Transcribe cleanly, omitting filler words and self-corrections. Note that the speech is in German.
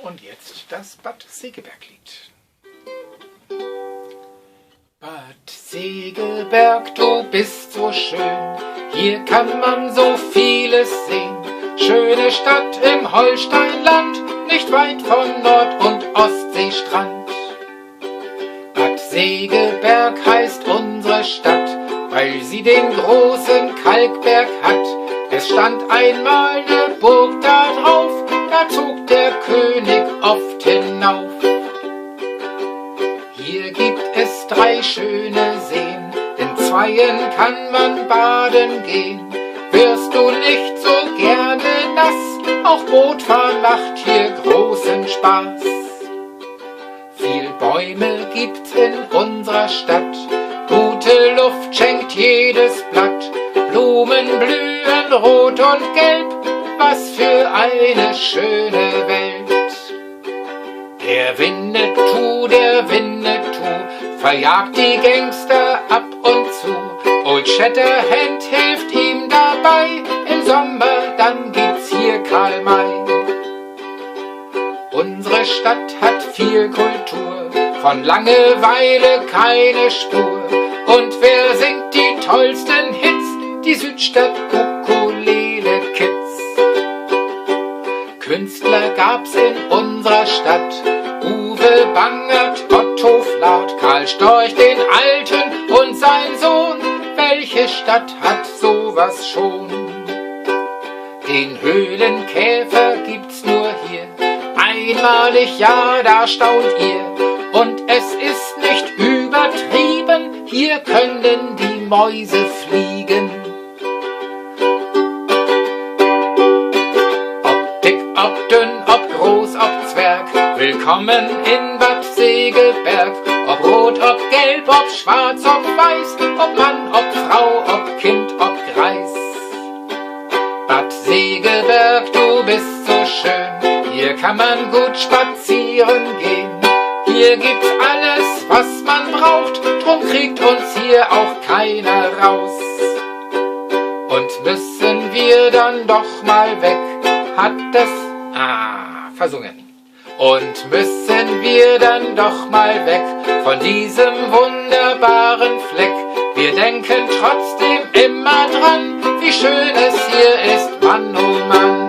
Und jetzt das Bad Segeberg-Lied. Bad Segeberg, du bist so schön, hier kann man so vieles sehen. Schöne Stadt im Holsteinland, nicht weit von Nord- und Ostseestrand. Bad Segeberg heißt unsere Stadt, weil sie den großen Kalkberg hat. Es stand einmal ne Burg da drauf, da zog der König oft hinauf. Hier gibt es 3 schöne Seen, in 2 kann man baden gehen. Wirst du nicht so gerne nass, auch Bootfahren macht hier großen Spaß. Viel Bäume gibt's in unserer Stadt, gute Luft schenkt jedes Blatt. Blumen blühen rot und gelb, was für eine schöne Welt. Der Winnetou, verjagt die Gangster ab und zu. Old Shatterhand hilft ihm dabei, im Sommer dann gibt's hier Karl May. Unsere Stadt hat viel Kultur, von Langeweile keine Spur. Und wer singt die tollsten Hits? Die Südstadt Ukulele Kids. Künstler gab's in unserer Stadt, Uwe Bangert, Otto Flath, Karl Storch, den Alten und sein Sohn. Welche Stadt hat sowas schon? Den Höhlenkäfer gibt's nur hier, einmalig, ja, da staunt ihr. Und es ist nicht übertrieben, hier können die Mäuse fliegen. Ob dick, ob dünn, ob groß, ob Zwerg, willkommen in Bad Segeberg. Ob rot, ob gelb, ob schwarz, ob weiß, ob Mann, ob Frau, ob Kind, ob Greis. Bad Segeberg, du bist so schön, hier kann man gut spazieren gehen. Hier gibt's alles, was man braucht, drum kriegt uns hier auch keiner raus. Und müssen wir dann doch mal weg, hat das versungen. Und müssen wir dann doch mal weg von diesem wunderbaren Fleck. Wir denken trotzdem immer dran, wie schön es hier ist, Mann, oh Mann.